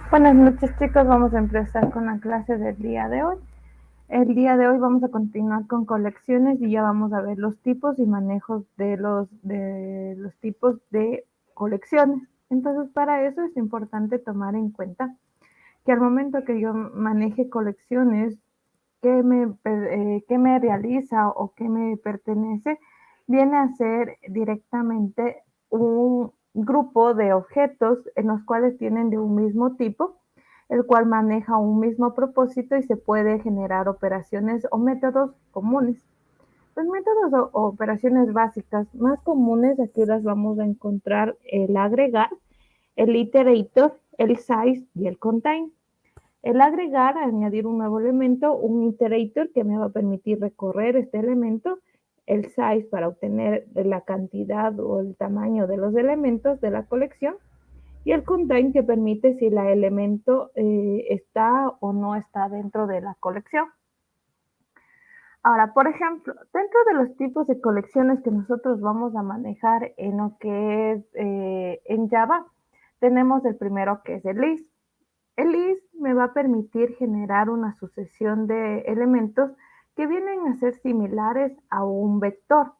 Buenas noches, chicos. Vamos a empezar con la clase del día de hoy. El día de hoy vamos a continuar con colecciones y ya vamos a ver los tipos y manejos de los tipos de colecciones. Entonces, para eso es importante tomar en cuenta que al momento que yo maneje colecciones, qué me realiza o qué me pertenece, viene a ser directamente un grupo de objetos en los cuales tienen de un mismo tipo, el cual maneja un mismo propósito y se puede generar operaciones o métodos comunes. Los métodos o operaciones básicas más comunes aquí las vamos a encontrar el agregar, el iterator, el size y el contain. El agregar, añadir un nuevo elemento, un iterator que me va a permitir recorrer este elemento, el size para obtener la cantidad o el tamaño de los elementos de la colección y el contain que permite si el elemento está o no está dentro de la colección. Ahora, por ejemplo, dentro de los tipos de colecciones que nosotros vamos a manejar en lo que es en Java, tenemos el primero que es el list. El list me va a permitir generar una sucesión de elementos que vienen a ser similares a un vector,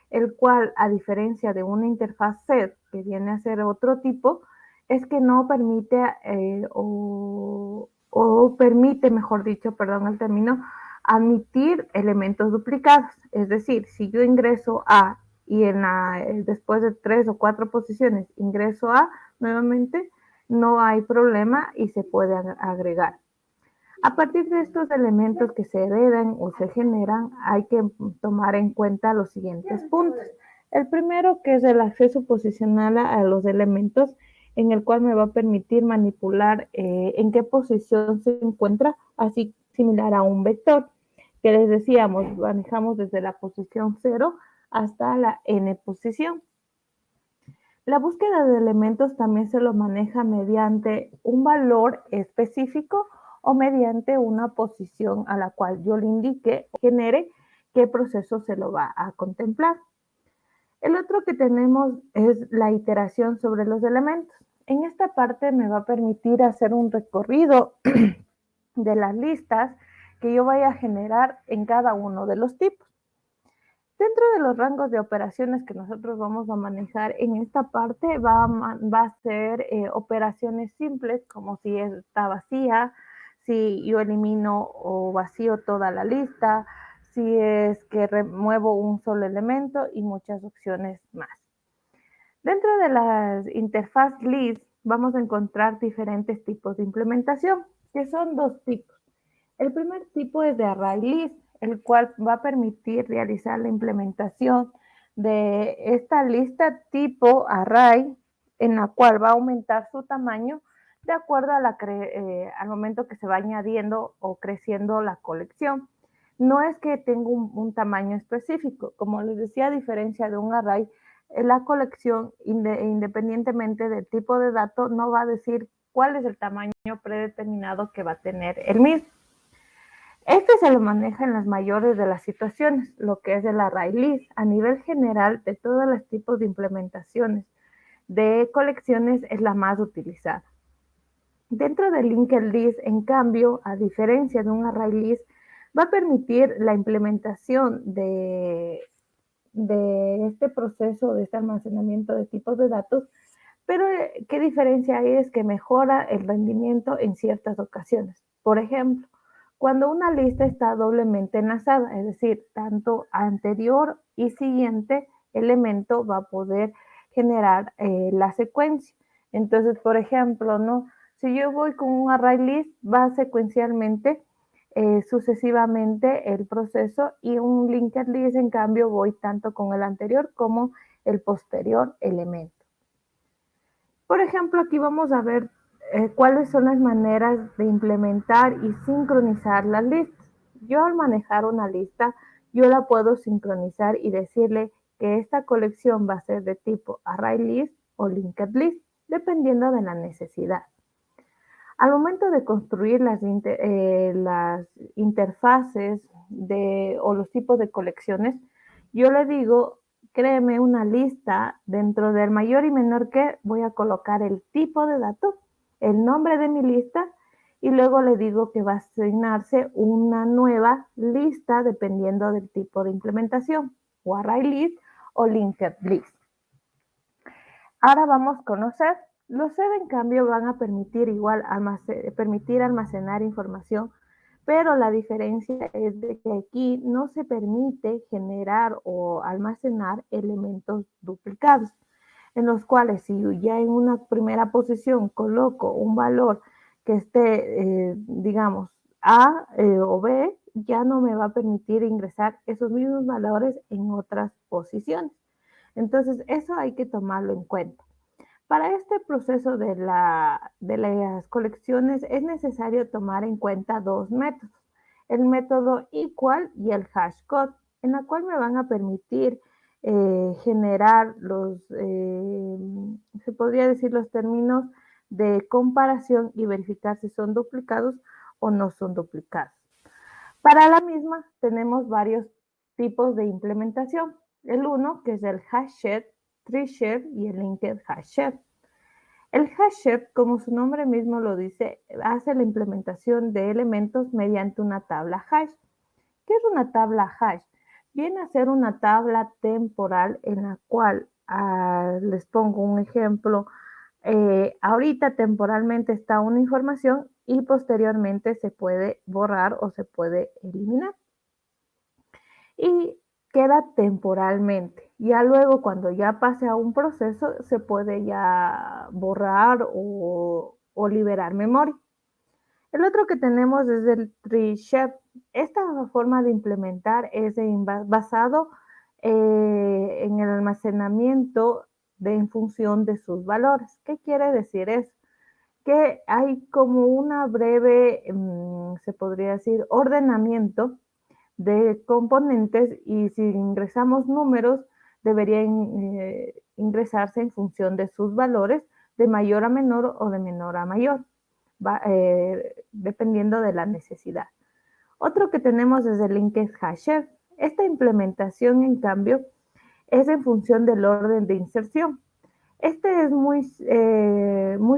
el cual, a diferencia de una interfaz set, que viene a ser otro tipo, es que no permite o permite, mejor dicho, perdón el término, admitir elementos duplicados. Es decir, si yo ingreso A y después de 3 o 4 posiciones ingreso A nuevamente, no hay problema y se puede agregar. A partir de estos elementos que se heredan o se generan, hay que tomar en cuenta los siguientes puntos. El primero, que es el acceso posicional a los elementos, en el cual me va a permitir manipular en qué posición se encuentra, así similar a un vector, que les decíamos, manejamos desde la posición 0 hasta la n posición. La búsqueda de elementos también se lo maneja mediante un valor específico o mediante una posición a la cual yo le indique o genere qué proceso se lo va a contemplar. El otro que tenemos es la iteración sobre los elementos. En esta parte me va a permitir hacer un recorrido de las listas que yo vaya a generar en cada uno de los tipos. Dentro de los rangos de operaciones que nosotros vamos a manejar en esta parte va a ser operaciones simples como si está vacía, si yo elimino o vacío toda la lista, si es que remuevo un solo elemento y muchas opciones más. Dentro de las interfaz list vamos a encontrar diferentes tipos de implementación, que son dos tipos. El primer tipo es de array list, el cual va a permitir realizar la implementación de esta lista tipo array, en la cual va a aumentar su tamaño de acuerdo al momento que se va añadiendo o creciendo la colección. No es que tenga un tamaño específico, como les decía, a diferencia de un array, la colección, independientemente del tipo de dato, no va a decir cuál es el tamaño predeterminado que va a tener el mismo. Este se lo maneja en las mayores de las situaciones, lo que es el array list. A nivel general, de todos los tipos de implementaciones de colecciones, es la más utilizada. Dentro del linked list, en cambio, a diferencia de un array list, va a permitir la implementación de este proceso, de este almacenamiento de tipos de datos, pero ¿qué diferencia hay? Es que mejora el rendimiento en ciertas ocasiones. Por ejemplo, cuando una lista está doblemente enlazada, es decir, tanto anterior y siguiente elemento va a poder generar la secuencia. Entonces, por ejemplo, ¿no? Si yo voy con un array list, va secuencialmente, sucesivamente el proceso, y un linked list, en cambio, voy tanto con el anterior como el posterior elemento. Por ejemplo, aquí vamos a ver cuáles son las maneras de implementar y sincronizar las listas. Yo, al manejar una lista, yo la puedo sincronizar y decirle que esta colección va a ser de tipo array list o linked list, dependiendo de la necesidad. Al momento de construir las interfaces o los tipos de colecciones, yo le digo, créeme una lista dentro del mayor y menor que, voy a colocar el tipo de dato el nombre de mi lista y luego le digo que va a asignarse una nueva lista dependiendo del tipo de implementación, o array list o linked list. Ahora vamos a conocer. Los sed en cambio van a permitir almacenar información, pero la diferencia es de que aquí no se permite generar o almacenar elementos duplicados, en los cuales si ya en una primera posición coloco un valor que esté, digamos, A o B, ya no me va a permitir ingresar esos mismos valores en otras posiciones. Entonces, eso hay que tomarlo en cuenta. Para este proceso de las colecciones es necesario tomar en cuenta dos métodos, el método equal y el hashcode, en la cual me van a permitir generar se podría decir los términos de comparación y verificar si son duplicados o no son duplicados. Para la misma tenemos varios tipos de implementación. El uno, que es el hashed, treeshed y el linked hashed. El hashed, como su nombre mismo lo dice, hace la implementación de elementos mediante una tabla hash. ¿Qué es una tabla hash? Viene a ser una tabla temporal en la cual, les pongo un ejemplo, ahorita temporalmente está una información y posteriormente se puede borrar o se puede eliminar. Y queda temporalmente. Ya luego, cuando ya pase a un proceso, se puede ya borrar o liberar memoria. El otro que tenemos es el tree shape. Esta forma de implementar es basado en el almacenamiento en función de sus valores. ¿Qué quiere decir eso? Que hay como una breve, se podría decir, ordenamiento de componentes y si ingresamos números deberían ingresarse en función de sus valores de mayor a menor o de menor a mayor, dependiendo de la necesidad. Otro que tenemos es el linked hashed. Esta implementación, en cambio, es en función del orden de inserción. Este es muy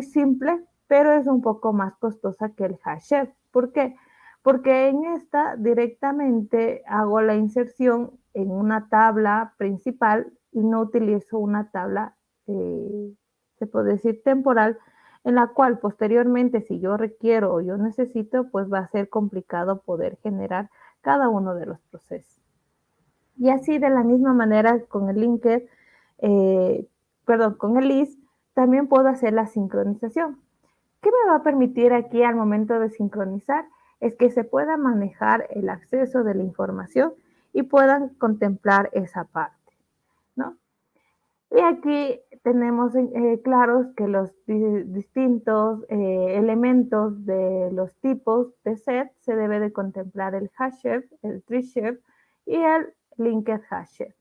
simple, pero es un poco más costosa que el hashed. ¿Por qué? Porque en esta directamente hago la inserción en una tabla principal y no utilizo una tabla, se puede decir temporal, en la cual posteriormente si yo requiero o yo necesito, pues va a ser complicado poder generar cada uno de los procesos. Y así de la misma manera con el linked, con el list, también puedo hacer la sincronización. ¿Qué me va a permitir aquí al momento de sincronizar? Es que se pueda manejar el acceso de la información y puedan contemplar esa parte, ¿no? Y aquí tenemos claros que los distintos elementos de los tipos de set se debe de contemplar el hashed, el treeshed y el linked hashed.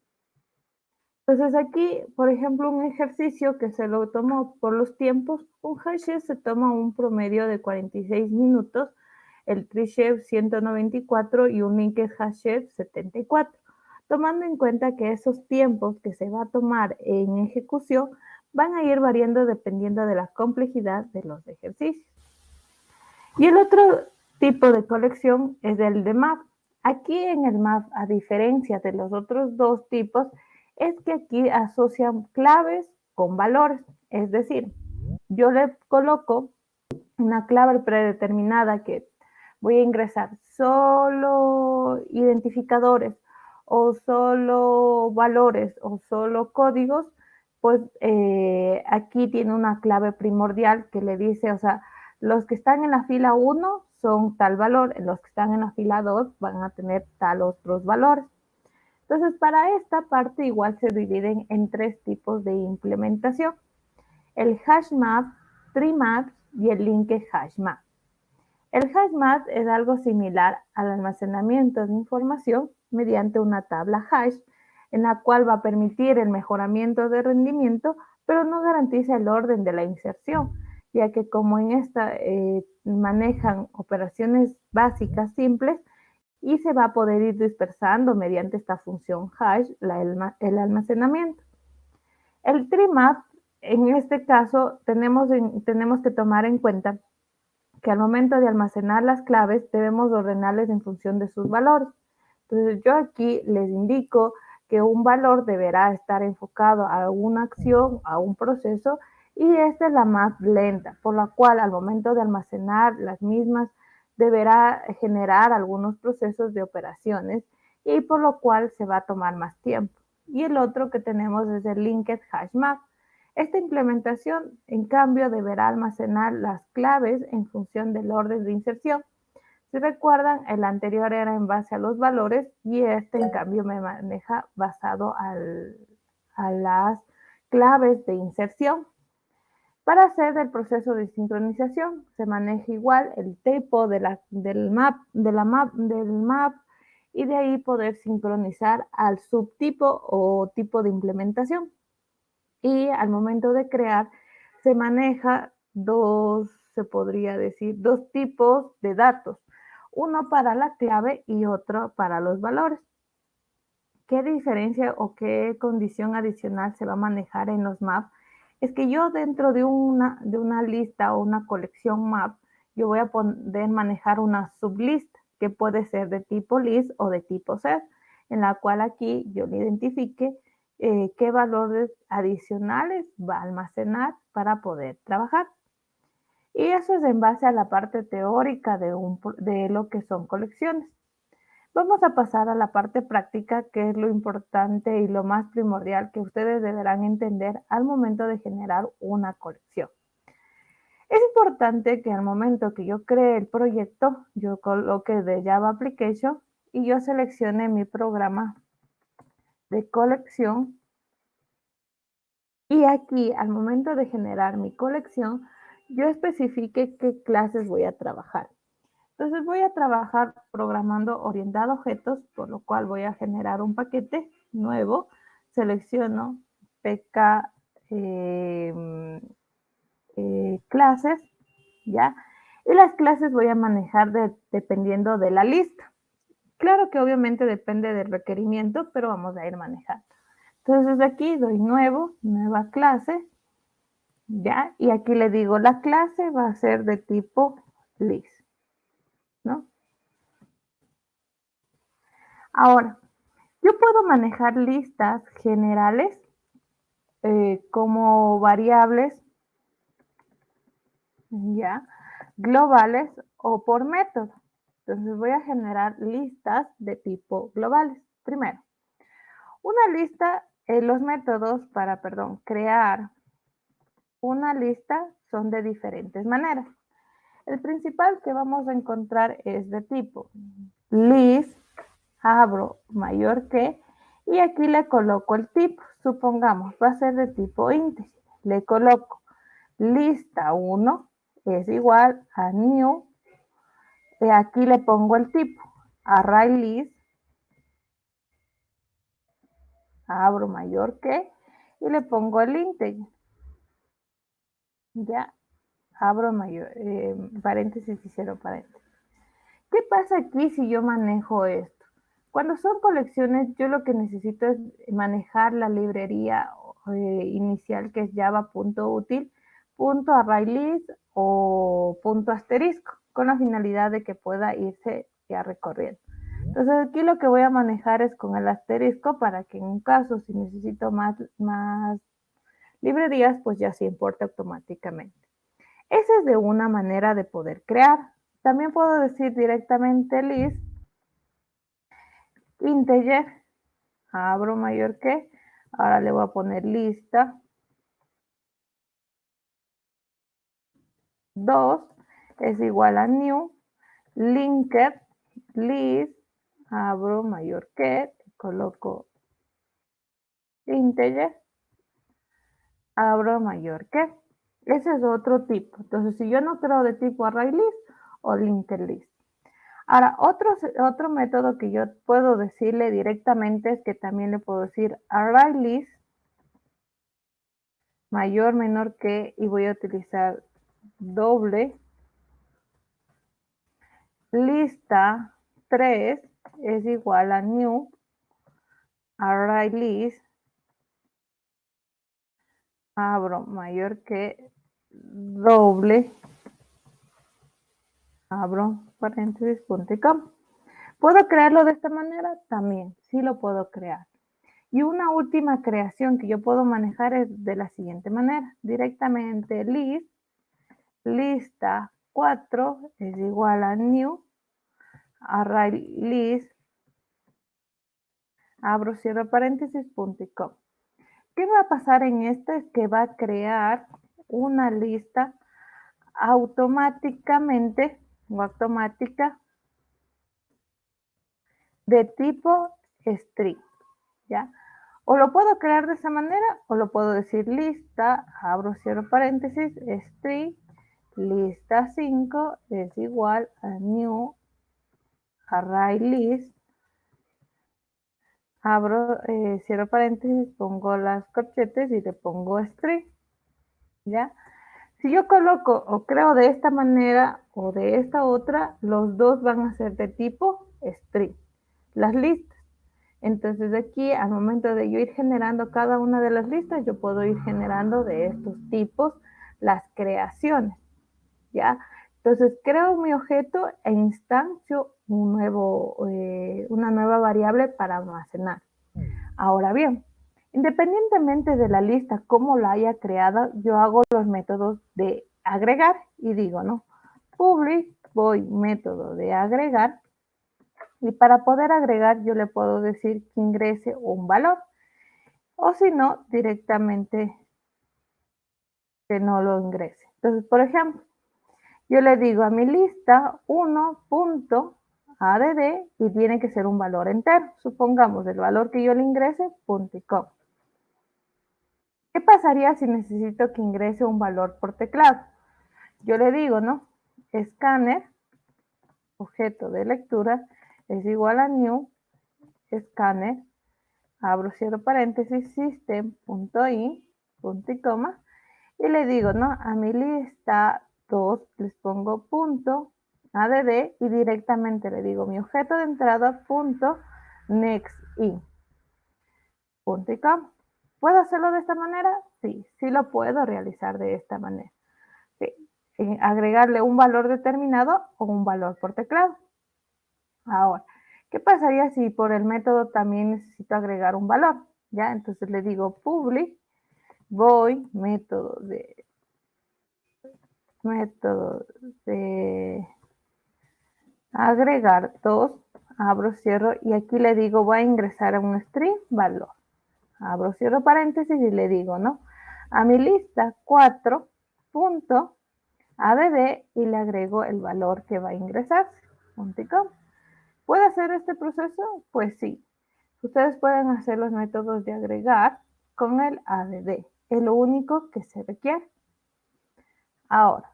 Entonces aquí, por ejemplo, un ejercicio que se lo tomó por los tiempos, un hashed se toma un promedio de 46 minutos, el treeshed 194 y un linked hashed 74, tomando en cuenta que esos tiempos que se va a tomar en ejecución van a ir variando dependiendo de la complejidad de los ejercicios. Y el otro tipo de colección es el de map. Aquí en el map, a diferencia de los otros dos tipos, es que aquí asocian claves con valores. Es decir, yo le coloco una clave predeterminada que voy a ingresar solo identificadores o solo valores o solo códigos, pues aquí tiene una clave primordial que le dice, o sea, los que están en la fila 1 son tal valor, los que están en la fila 2 van a tener tal otros valores. Entonces, para esta parte igual se dividen en tres tipos de implementación. El hash map, tree maps y el linked hash map. El hash map es algo similar al almacenamiento de información mediante una tabla hash, en la cual va a permitir el mejoramiento de rendimiento, pero no garantiza el orden de la inserción, ya que como en esta manejan operaciones básicas simples y se va a poder ir dispersando mediante esta función hash el almacenamiento. El tree map en este caso tenemos que tomar en cuenta que al momento de almacenar las claves debemos ordenarles en función de sus valores. Entonces yo aquí les indico que un valor deberá estar enfocado a una acción, a un proceso, y esta es la más lenta, por la cual al momento de almacenar las mismas deberá generar algunos procesos de operaciones y por lo cual se va a tomar más tiempo. Y el otro que tenemos es el Linked Hash Map. Esta implementación, en cambio, deberá almacenar las claves en función del orden de inserción. Si recuerdan, el anterior era en base a los valores y este, en cambio, me maneja basado a las claves de inserción. Para hacer el proceso de sincronización, se maneja igual el tipo del map y de ahí poder sincronizar al subtipo o tipo de implementación. Y al momento de crear, se maneja se podría decir, dos tipos de datos, uno para la clave y otro para los valores. ¿Qué diferencia o qué condición adicional se va a manejar en los maps? Es que yo dentro de una lista o una colección map, yo voy a poder manejar una sublista que puede ser de tipo list o de tipo set, en la cual aquí yo le identifique qué valores adicionales va a almacenar para poder trabajar. Y eso es en base a la parte teórica de lo que son colecciones. Vamos a pasar a la parte práctica, que es lo importante y lo más primordial que ustedes deberán entender al momento de generar una colección. Es importante que al momento que yo cree el proyecto, yo coloque de Java Application y yo seleccione mi programa de colección. Y aquí, al momento de generar mi colección, yo especifique qué clases voy a trabajar. Entonces voy a trabajar programando orientado a objetos, por lo cual voy a generar un paquete nuevo, selecciono pk clases, ¿ya? Y las clases voy a manejar dependiendo de la lista. Claro que obviamente depende del requerimiento, pero vamos a ir manejando. Entonces aquí doy nuevo, nueva clase, ¿ya? Y aquí le digo, la clase va a ser de tipo list, ¿no? Ahora, yo puedo manejar listas generales como variables, ¿ya? Globales o por método. Entonces voy a generar listas de tipo globales. Primero, una lista, los métodos para, crear una lista son de diferentes maneras. El principal que vamos a encontrar es de tipo list, abro mayor que, y aquí le coloco el tipo. Supongamos, va a ser de tipo integer. Le coloco lista 1 es igual a new, y aquí le pongo el tipo, array list, abro mayor que, y le pongo el integer. Ya, abro mayor, paréntesis y cero paréntesis. ¿Qué pasa aquí si yo manejo esto? Cuando son colecciones, yo lo que necesito es manejar la librería inicial, que es java.util, .arraylist o .asterisco, con la finalidad de que pueda irse ya recorriendo. Entonces aquí lo que voy a manejar es con el asterisco para que en un caso, si necesito más librerías, pues ya se importe automáticamente. Esa es de una manera de poder crear. También puedo decir directamente list, integer, abro mayor que, ahora le voy a poner lista 2 es igual a new, linked, list, abro mayor que, coloco integer, abro mayor que. Ese es otro tipo. Entonces, si yo no quiero de tipo array list o linked list. Ahora, otro método que yo puedo decirle directamente es que también le puedo decir array list mayor, menor que, y voy a utilizar doble, lista 3 es igual a new, array list, abro mayor que doble, abro paréntesis, punto y coma. ¿Puedo crearlo de esta manera? También, sí lo puedo crear. Y una última creación que yo puedo manejar es de la siguiente manera. Directamente lista 4 es igual a new, array list, abro, cierro paréntesis, punto y coma. ¿Qué va a pasar en este? Es que va a crear una lista automáticamente o automática de tipo string, ¿ya? O lo puedo crear de esa manera o lo puedo decir lista, abro, cierro paréntesis, string, lista 5 es igual a new array list, abro, cierro paréntesis, pongo las corchetes y le pongo string, ¿ya? Si yo coloco o creo de esta manera o de esta otra, los dos van a ser de tipo string, las listas. Entonces aquí, al momento de yo ir generando cada una de las listas, yo puedo ir generando de estos tipos las creaciones, ¿ya? Entonces creo mi objeto e instancio una nueva variable para almacenar. Ahora bien, independientemente de la lista, cómo la haya creada, yo hago los métodos de agregar y digo, ¿no? Public, voy método de agregar, y para poder agregar yo le puedo decir que ingrese un valor, o si no, directamente que no lo ingrese. Entonces, por ejemplo, yo le digo a mi lista 1.add y tiene que ser un valor entero. Supongamos el valor que yo le ingrese, punto y coma. ¿Qué pasaría si necesito que ingrese un valor por teclado? Yo le digo, ¿no? Escáner, objeto de lectura, es igual a new, escáner, abro, cierro paréntesis, system.in, punto y coma, y le digo, ¿no? A mi lista 2 les pongo punto add y directamente le digo mi objeto de entrada punto nextIn, punto y coma. ¿Puedo hacerlo de esta manera? Sí, sí lo puedo realizar de esta manera. Sí. Agregarle un valor determinado o un valor por teclado. Ahora, ¿qué pasaría si por el método también necesito agregar un valor? ¿Ya? Entonces le digo public, voy, método de agregar 2, abro, cierro, y aquí le digo voy a ingresar a un string valor. Abro, cierro paréntesis y le digo, ¿no? A mi lista 4 punto add y le agrego el valor que va a ingresar. ¿Puede hacer este proceso? Pues sí. Ustedes pueden hacer los métodos de agregar con el add. Es lo único que se requiere. Ahora,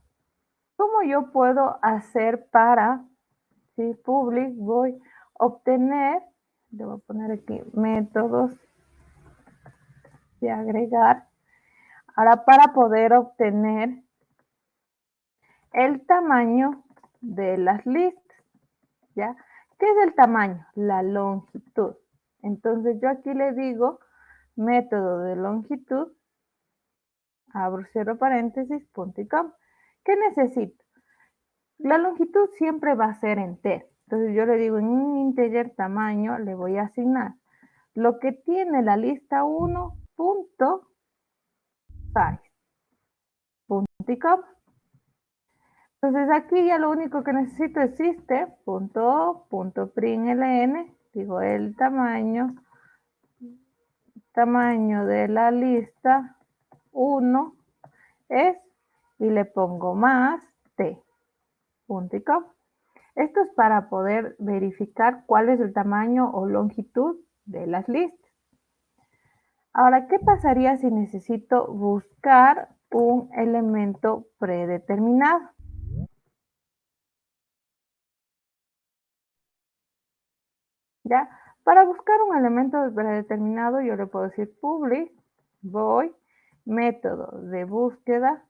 ¿cómo yo puedo hacer para, si public, voy a obtener, le voy a poner aquí métodos de agregar, ahora para poder obtener el tamaño de las listas, ¿ya? ¿Qué es el tamaño? La longitud. Entonces yo aquí le digo método de longitud, abro, cierro paréntesis, punto y coma. ¿Qué necesito? La longitud siempre va a ser entero. Entonces yo le digo en un integer tamaño le voy a asignar lo que tiene la lista 1 punto size, punto y coma. Entonces aquí ya lo único que necesito es system.println, digo el tamaño de la lista 1 es, y le pongo más t, punto y coma. Esto es para poder verificar cuál es el tamaño o longitud de las listas. Ahora, ¿qué pasaría si necesito buscar un elemento predeterminado? ¿Ya? Para buscar un elemento predeterminado, yo le puedo decir public, voy, método de búsqueda,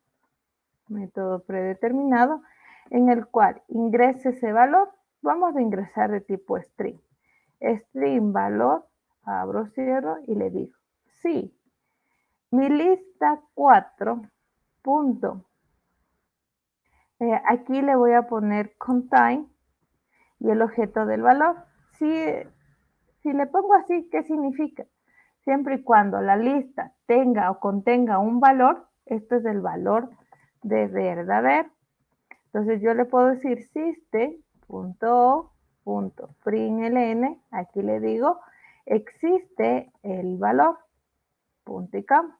método predeterminado, en el cual ingrese ese valor. Vamos a ingresar de tipo string. String valor, abro, cierro y le digo, sí, mi lista 4 punto. Aquí le voy a poner contain y el objeto del valor. Si le pongo así, ¿qué significa? Siempre y cuando la lista tenga o contenga un valor, esto es el valor de verdadero. Entonces yo le puedo decir system.o.println, aquí le digo, existe el valor, punto y coma.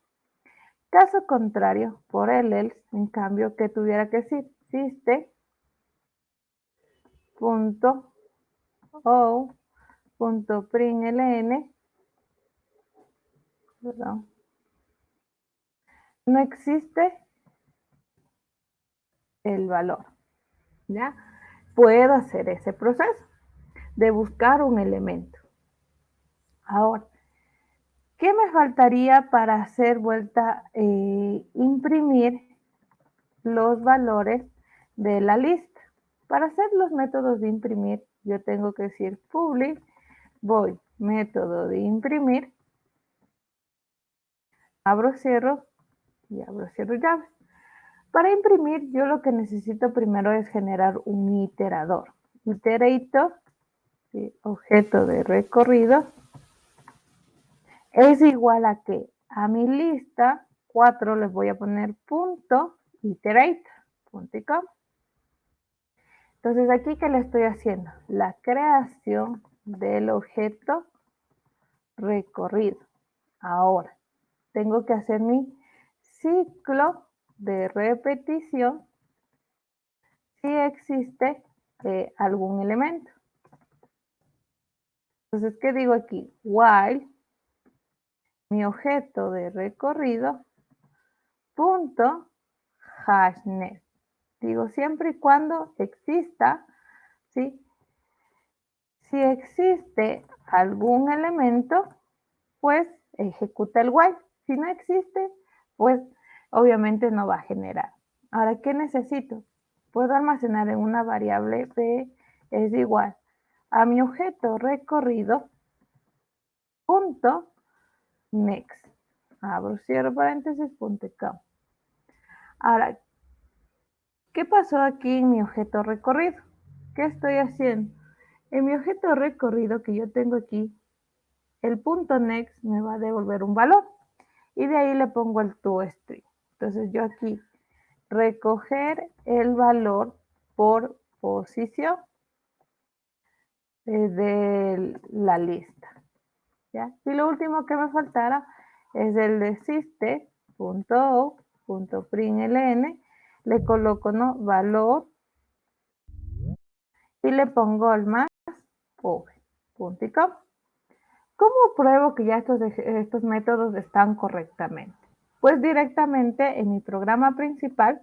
Caso contrario, por el else, en cambio, ¿qué tuviera que decir? System.o.println, perdón, no existe el valor, ¿ya? Puedo hacer ese proceso de buscar un elemento. Ahora, ¿qué me faltaría para hacer vuelta imprimir los valores de la lista? Para hacer los métodos de imprimir, yo tengo que decir public, voy, método de imprimir, abro, cierro y abro, cierro llaves. Para imprimir, yo lo que necesito primero es generar un iterador. Iterator, ¿sí? Objeto de recorrido, es igual a que a mi lista 4 les voy a poner punto iterate, punto y coma. Entonces aquí, ¿qué le estoy haciendo? La creación del objeto recorrido. Ahora, tengo que hacer mi ciclo de repetición si existe algún elemento. Entonces, ¿qué digo aquí? While mi objeto de recorrido punto hashnet. Digo siempre y cuando exista, ¿sí? Si existe algún elemento, pues ejecuta el while. Si no existe, pues obviamente no va a generar. Ahora, ¿qué necesito? Puedo almacenar en una variable b es igual a mi objeto recorrido punto next. Abro, cierro paréntesis, punto com. Ahora, ¿qué pasó aquí en mi objeto recorrido? ¿Qué estoy haciendo? En mi objeto recorrido que yo tengo aquí, el punto next me va a devolver un valor y de ahí le pongo el toString. Entonces yo aquí recoger el valor por posición de la lista, ¿ya? Y lo último que me faltara es el de system.o.println, le coloco, ¿no?, valor y le pongo el más punto y coma. ¿Cómo pruebo que ya estos métodos están correctamente? Pues directamente en mi programa principal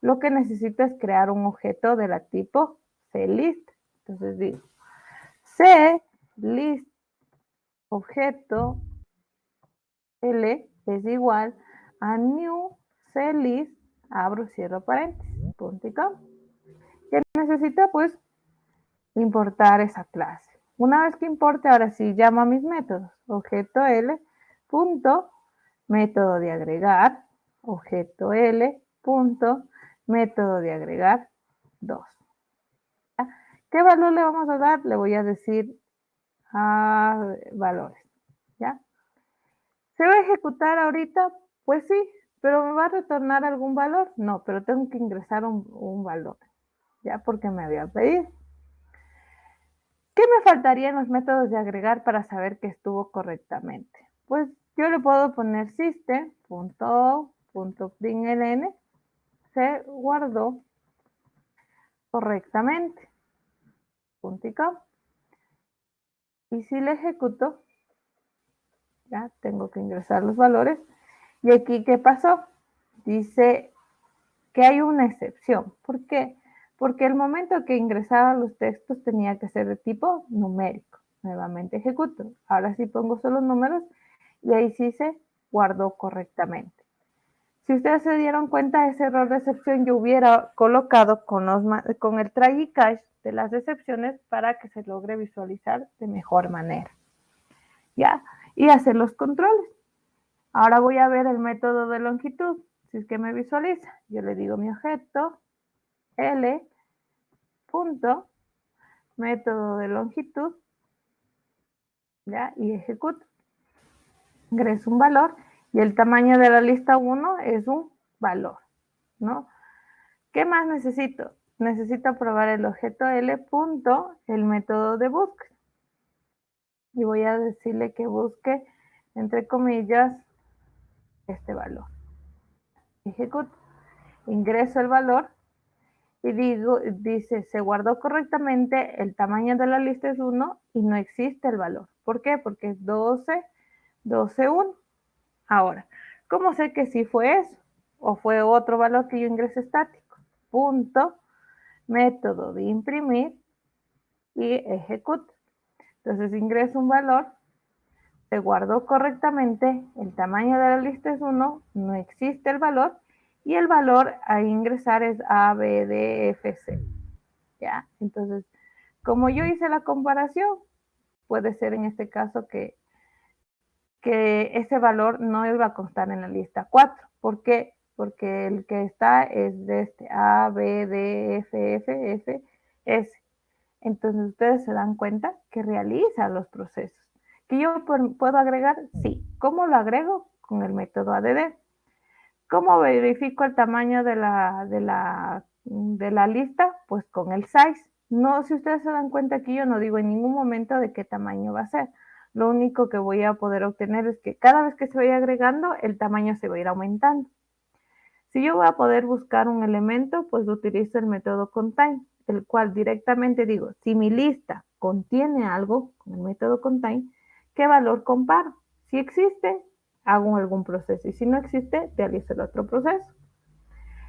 lo que necesito es crear un objeto de la tipo CList. Entonces digo CList objeto L es igual a new CList, abro, cierro paréntesis, punto y coma. ¿Qué necesito? Pues importar esa clase. Una vez que importe, ahora sí llamo a mis métodos. Objeto L, punto, método de agregar, objeto L, punto, método de agregar 2. ¿Qué valor le vamos a dar? Le voy a decir valores, ¿ya? ¿Se va a ejecutar ahorita? Pues sí, pero ¿me va a retornar algún valor? No, pero tengo que ingresar un valor, ¿ya? Porque me había pedido. ¿Qué me faltaría en los métodos de agregar para saber que estuvo correctamente? Pues yo le puedo poner system.o.println, se guardó correctamente, punto y coma. Y si le ejecuto, ya tengo que ingresar los valores. Y aquí, ¿qué pasó? Dice que hay una excepción. ¿Por qué? Porque el momento que ingresaba los textos tenía que ser de tipo numérico. Nuevamente ejecuto. Ahora sí pongo solo números y ahí sí se guardó correctamente. Si ustedes se dieron cuenta de ese error de excepción, yo hubiera colocado con el try y catch de las excepciones para que se logre visualizar de mejor manera, ¿ya? Y hacer los controles. Ahora voy a ver el método de longitud. Si es que me visualiza, yo le digo mi objeto L punto método de longitud, ¿ya? Y ejecuto. Ingreso un valor y el tamaño de la lista 1 es un valor, ¿no? ¿Qué más necesito? Necesito probar el objeto L punto el método de búsqueda. Y voy a decirle que busque, entre comillas, este valor. Ejecuto. Ingreso el valor y dice, se guardó correctamente, el tamaño de la lista es 1 y no existe el valor. ¿Por qué? Porque es 12, 12, 1. Ahora, ¿cómo sé que sí fue eso? ¿O fue otro valor que yo ingresé estático? Punto, método de imprimir y ejecuto. Entonces ingreso un valor, se guardó correctamente, el tamaño de la lista es 1, no existe el valor y el valor a ingresar es A, B, D, F, C. ¿Ya? Entonces, como yo hice la comparación, puede ser en este caso que ese valor no iba a constar en la lista 4. ¿Por qué? Porque el que está es de este A, B, D, F, F, F, S. Entonces ustedes se dan cuenta que realiza los procesos. ¿Que yo puedo agregar? Sí. ¿Cómo lo agrego? Con el método ADD. ¿Cómo verifico el tamaño de la lista? Pues con el size. No, si ustedes se dan cuenta aquí, yo no digo en ningún momento de qué tamaño va a ser. Lo único que voy a poder obtener es que cada vez que se vaya agregando, el tamaño se va a ir aumentando. Si yo voy a poder buscar un elemento, pues utilizo el método contain, el cual directamente digo, si mi lista contiene algo, con el método contain, ¿qué valor comparo? Si existe, hago algún proceso y si no existe, realizo el otro proceso.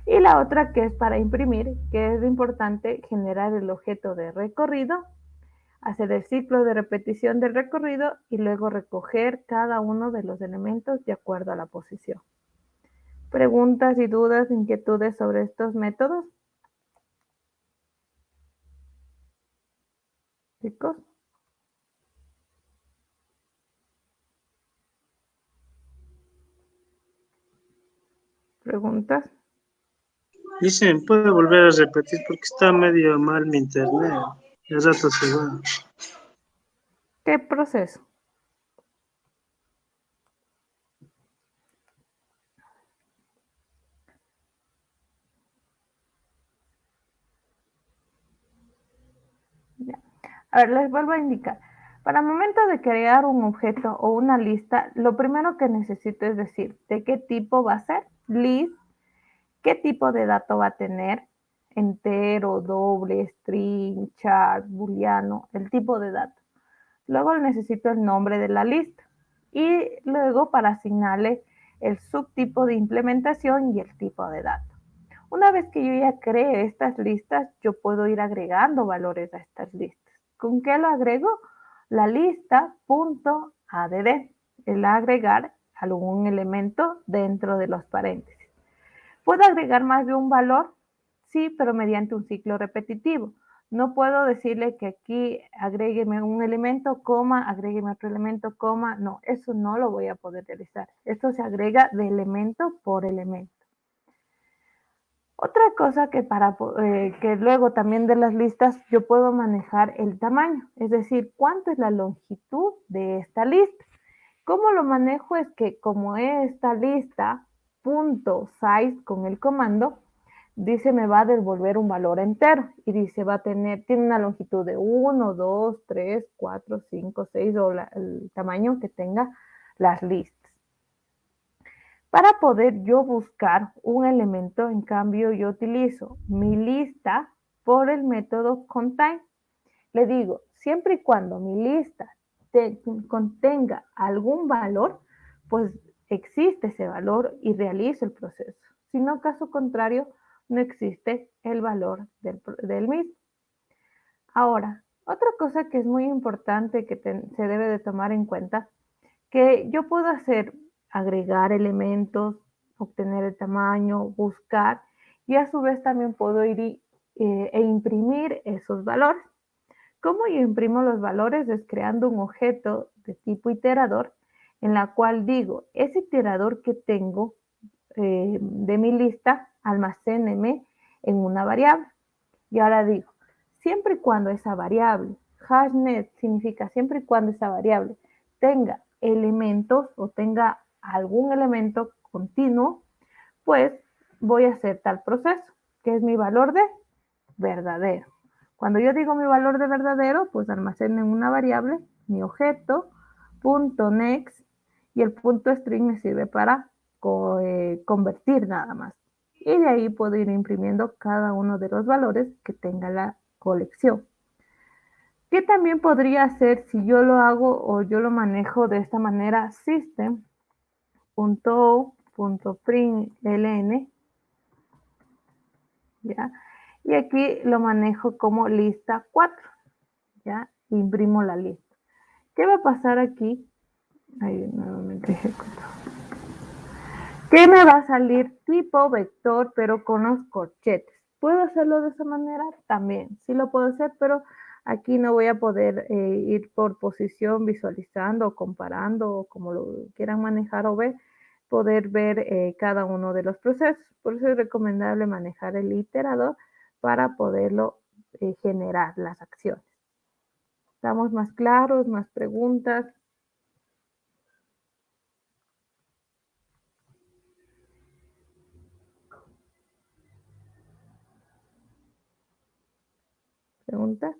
Y la otra que es para imprimir, que es importante generar el objeto de recorrido, hacer el ciclo de repetición del recorrido y luego recoger cada uno de los elementos de acuerdo a la posición. ¿Preguntas y dudas, inquietudes sobre estos métodos, chicos? ¿Preguntas? Dicen, puede volver a repetir porque está medio mal mi internet. El rato se va. ¿Qué proceso? Ya. A ver, les vuelvo a indicar. Para el momento de crear un objeto o una lista, lo primero que necesito es decir de qué tipo va a ser, list, qué tipo de dato va a tener, entero, doble, string, char, booleano, el tipo de dato. Luego necesito el nombre de la lista y luego para asignarle el subtipo de implementación y el tipo de dato. Una vez que yo ya cree estas listas, yo puedo ir agregando valores a estas listas. ¿Con qué lo agrego? La lista.add, el agregar algún elemento dentro de los paréntesis. ¿Puedo agregar más de un valor? Sí, pero mediante un ciclo repetitivo. No puedo decirle que aquí agrégueme un elemento, coma, agrégueme otro elemento, coma. No, eso no lo voy a poder realizar. Esto se agrega de elemento por elemento. Otra cosa que luego también de las listas yo puedo manejar el tamaño, es decir, cuánto es la longitud de esta lista. ¿Cómo lo manejo? Es que como esta lista punto .size con el comando, dice me va a devolver un valor entero y dice tiene una longitud de 1, 2, 3, 4, 5, 6 o el tamaño que tenga las listas. Para poder yo buscar un elemento, en cambio, yo utilizo mi lista por el método contain. Le digo, siempre y cuando mi lista contenga algún valor, pues existe ese valor y realizo el proceso. Si no, caso contrario, no existe el valor del mismo. Ahora, otra cosa que es muy importante que se debe de tomar en cuenta, que yo puedo hacer agregar elementos, obtener el tamaño, buscar y a su vez también puedo ir e imprimir esos valores. ¿Cómo yo imprimo los valores? Es creando un objeto de tipo iterador en la cual digo, ese iterador que tengo de mi lista, almacéneme en una variable. Y ahora digo, siempre y cuando esa variable, hashnet significa siempre y cuando esa variable tenga elementos o tenga algún elemento continuo, pues voy a hacer tal proceso, que es mi valor de verdadero. Cuando yo digo mi valor de verdadero, pues almaceno en una variable mi objeto, punto next, y el punto string me sirve para convertir nada más. Y de ahí puedo ir imprimiendo cada uno de los valores que tenga la colección. ¿Qué también podría hacer si yo lo hago o yo lo manejo de esta manera? System.o.println, ¿ya? Y aquí lo manejo como lista 4, ¿ya? Imprimo la lista. ¿Qué va a pasar aquí? Ahí nuevamente ejecuto. ¿Qué me va a salir? Tipo vector, pero con los corchetes. ¿Puedo hacerlo de esa manera? También, sí lo puedo hacer, pero aquí no voy a poder ir por posición visualizando o comparando o como lo quieran manejar o ver, poder ver cada uno de los procesos. Por eso es recomendable manejar el iterador para poderlo generar las acciones. ¿Estamos más claros? ¿Más preguntas? ¿Preguntas?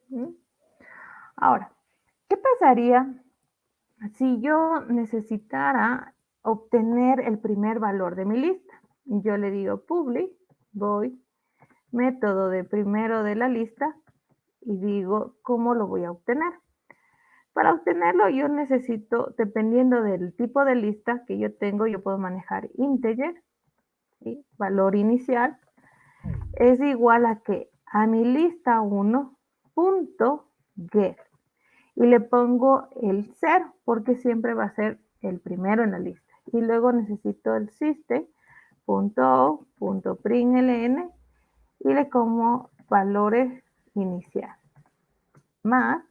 ¿Mm? Ahora, ¿qué pasaría si yo necesitara obtener el primer valor de mi lista? Yo le digo public, voy, método de primero de la lista y digo cómo lo voy a obtener. Para obtenerlo yo necesito, dependiendo del tipo de lista que yo tengo, yo puedo manejar integer, ¿sí? Valor inicial, es igual a que a mi lista 1 punto get. Y le pongo el 0 porque siempre va a ser el primero en la lista. Y luego necesito el system.o.println y le como valores inicial más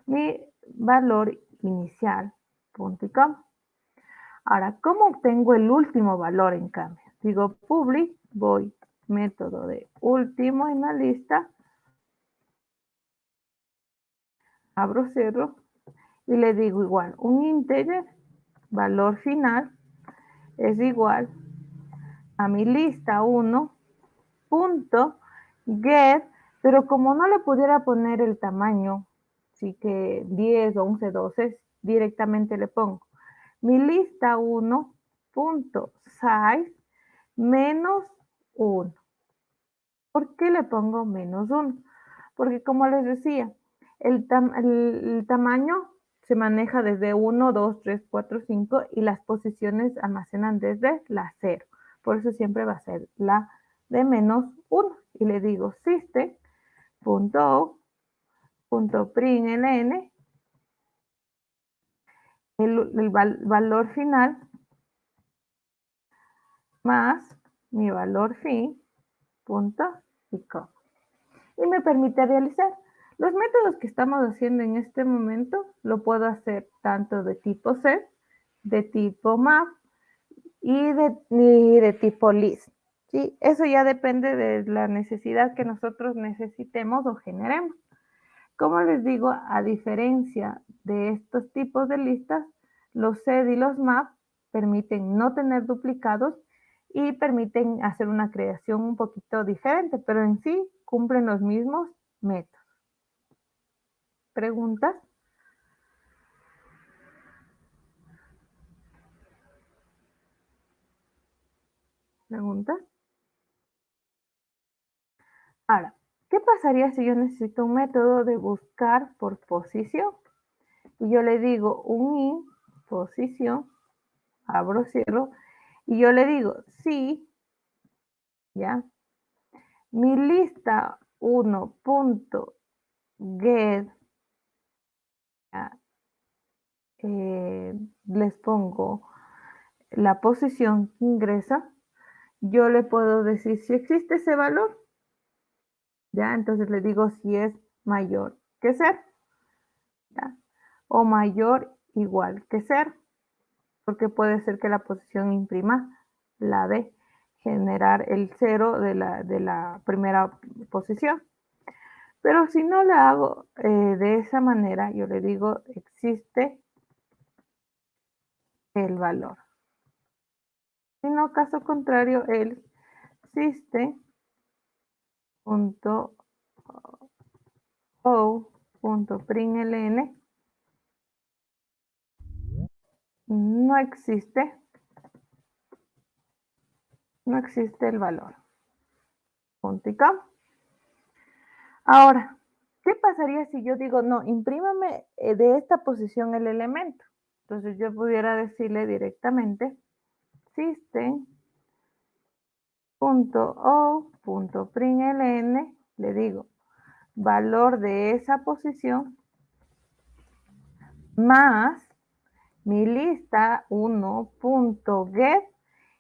mi valor inicial, punto y coma. Ahora, ¿cómo obtengo el último valor en cambio? Digo public, voy, método de último en la lista, abro cierro y le digo igual, un integer, valor final, es igual a mi lista 1 punto get, pero como no le pudiera poner el tamaño, así que 10, 11, 12, directamente le pongo mi lista 1 punto size menos 1. ¿Por qué le pongo menos 1? Porque como les decía, el tamaño se maneja desde 1, 2, 3, 4, 5 y las posiciones almacenan desde la 0. Por eso siempre va a ser la de menos 1. Y le digo system.o.println el valor final más mi valor fin punto y coma. Y me permite realizar. Los métodos que estamos haciendo en este momento lo puedo hacer tanto de tipo set, de tipo map y de tipo list. ¿Sí? Eso ya depende de la necesidad que nosotros necesitemos o generemos. Como les digo, a diferencia de estos tipos de listas, los set y los map permiten no tener duplicados y permiten hacer una creación un poquito diferente, pero en sí cumplen los mismos métodos. ¿Preguntas? ¿Preguntas? Ahora, ¿qué pasaría si yo necesito un método de buscar por posición? Y yo le digo un in posición, abro, cierro, y yo le digo sí, ¿ya? Mi lista 1.get, les pongo la posición que ingresa, yo le puedo decir si existe ese valor, ¿ya? Entonces le digo si es mayor que 0, ¿ya? O mayor igual que 0, porque puede ser que la posición imprima la de generar el 0 de la primera posición. Pero si no la hago de esa manera, yo le digo existe el valor. Si no, caso contrario, el system.o.println no existe el valor. Punto y coma. Ahora, ¿qué pasaría si yo digo, no, imprímame de esta posición el elemento? Entonces yo pudiera decirle directamente system.o.println, le digo, valor de esa posición más mi lista 1.get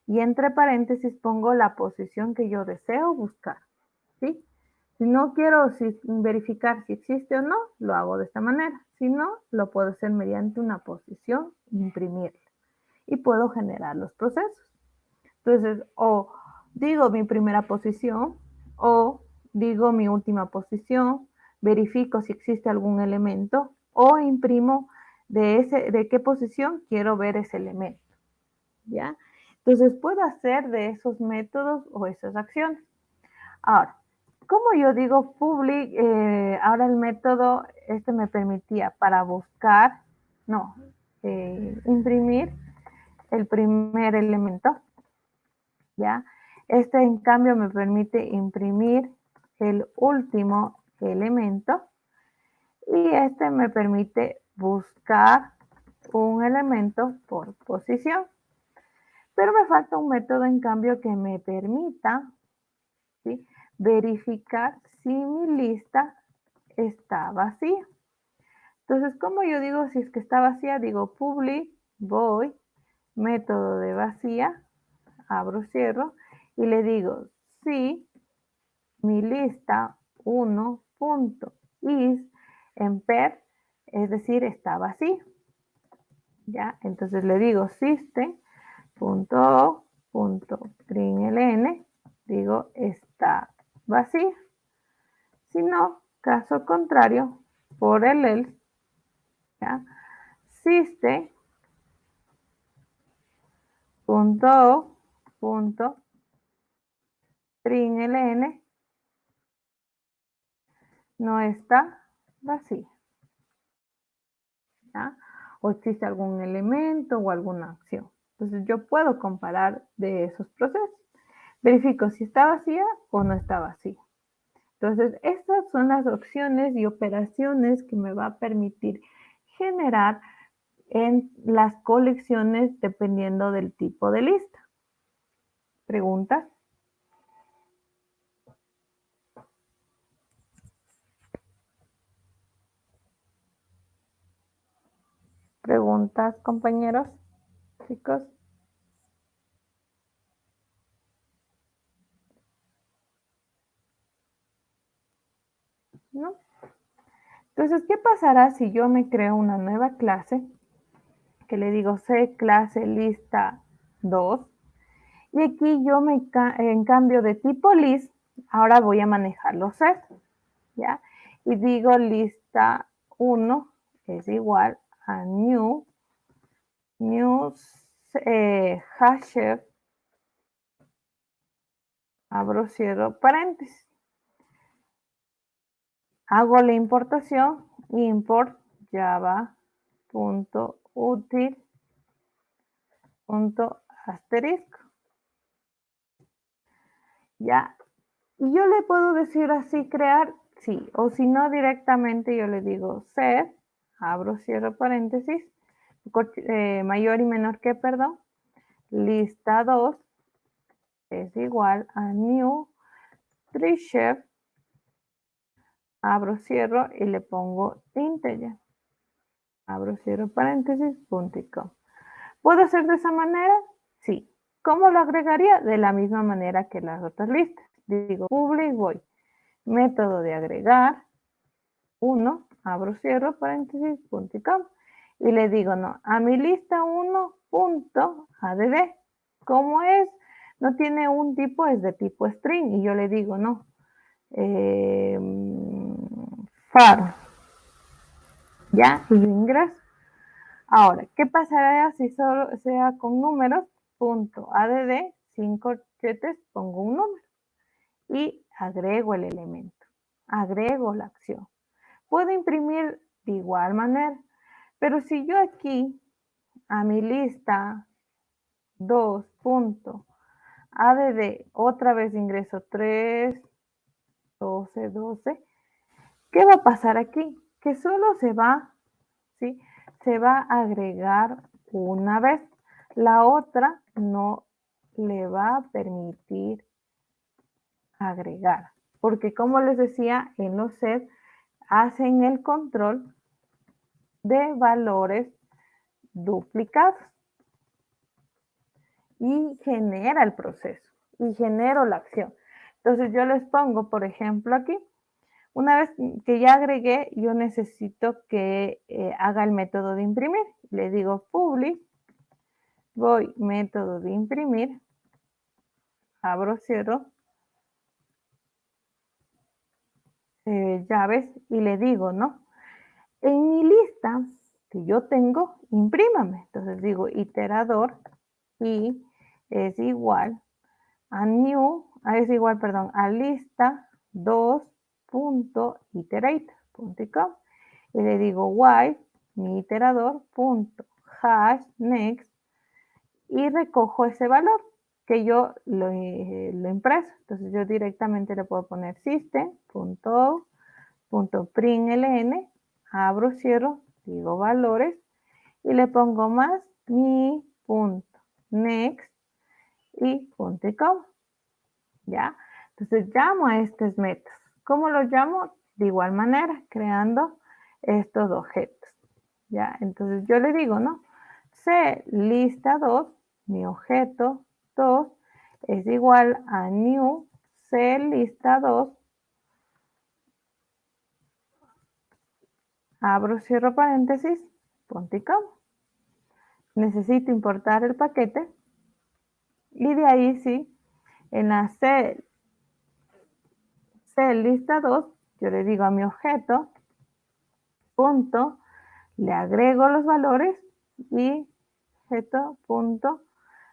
y entre paréntesis pongo la posición que yo deseo buscar, ¿sí? Si no quiero verificar si existe o no, lo hago de esta manera. Si no, lo puedo hacer mediante una posición, imprimirla. Y puedo generar los procesos. Entonces, o digo mi primera posición, o digo mi última posición, verifico si existe algún elemento, o imprimo de qué posición quiero ver ese elemento, ¿ya? Entonces, puedo hacer de esos métodos o esas acciones. Ahora, como yo digo public, ahora el método, me permitía para buscar, no, imprimir el primer elemento, ¿ya? En cambio me permite imprimir el último elemento y me permite buscar un elemento por posición. Pero me falta un método en cambio que me permita, ¿sí?, verificar si mi lista está vacía. Entonces, como yo digo si es que está vacía? Digo public void método de vacía, abro, cierro, y le digo si mi lista 1.is en per, es decir, está vacía. ¿Ya? Entonces le digo system.o.println, digo está vacía. Si no, caso contrario, por el else, ¿ya? System.o.println no está vacía, ¿ya? O existe algún elemento o alguna acción. Entonces yo puedo comparar de esos procesos. Verifico si está vacía o no está vacía. Entonces, estas son las opciones y operaciones que me va a permitir generar en las colecciones dependiendo del tipo de lista. ¿Preguntas? ¿Preguntas, compañeros? Chicos. ¿No? Entonces, ¿qué pasará si yo me creo una nueva clase? Que le digo C clase lista 2. Y aquí yo en cambio de tipo list, ahora voy a manejar los sets, ¿ya? Y digo lista 1 es igual a new hasher, abro, cierro paréntesis. Hago la importación, import java.util.asterisco. ¿Ya? Y yo le puedo decir así, crear, sí, o si no directamente yo le digo set, abro, cierro paréntesis, mayor y menor que, perdón, lista 2 es igual a new treechef, abro, cierro y le pongo integer, abro, cierro paréntesis, punto y coma. ¿Puedo hacer de esa manera? Sí. ¿Cómo lo agregaría? De la misma manera que las otras listas. Digo public void, método de agregar, 1, abro, cierro, paréntesis, punto y coma. Y le digo, no, a mi lista 1, punto, add, ¿cómo es? No tiene un tipo, es de tipo string. Y yo le digo, no, far, ¿ya? Y yo ingreso. Ahora, ¿qué pasará si solo sea con números? Punto add, 5 corchetes, pongo un número y agrego el elemento, agrego la acción. Puedo imprimir de igual manera, pero si yo aquí a mi lista 2 punto add otra vez ingreso 3, 12, 12, ¿qué va a pasar aquí? Que solo se va, ¿sí? Se va a agregar una vez. La otra no le va a permitir agregar, porque como les decía, en los set hacen el control de valores duplicados y genera el proceso y genero la acción. Entonces yo les pongo, por ejemplo, aquí, una vez que ya agregué, yo necesito que haga el método de imprimir. Le digo public, voy método de imprimir, abro, cierro, llaves y le digo, ¿no? En mi lista que yo tengo, imprímame. Entonces digo iterador y es igual a new, es igual, perdón, a lista 2.iterate.com y le digo while mi iterador punto hash next y recojo ese valor que yo lo impreso. Entonces yo directamente le puedo poner system.println, abro, cierro, digo valores y le pongo más mi punto next y punto y coma. ¿Ya? Entonces llamo a estos métodos. ¿Cómo los llamo? De igual manera, creando estos objetos. ¿Ya? Entonces yo le digo, ¿no? C lista 2, mi objeto 2 es igual a new C lista 2, abro, cierro paréntesis, punto y coma. Necesito importar el paquete y de ahí sí, en la C lista 2, yo le digo a mi objeto, punto, le agrego los valores y objeto, punto,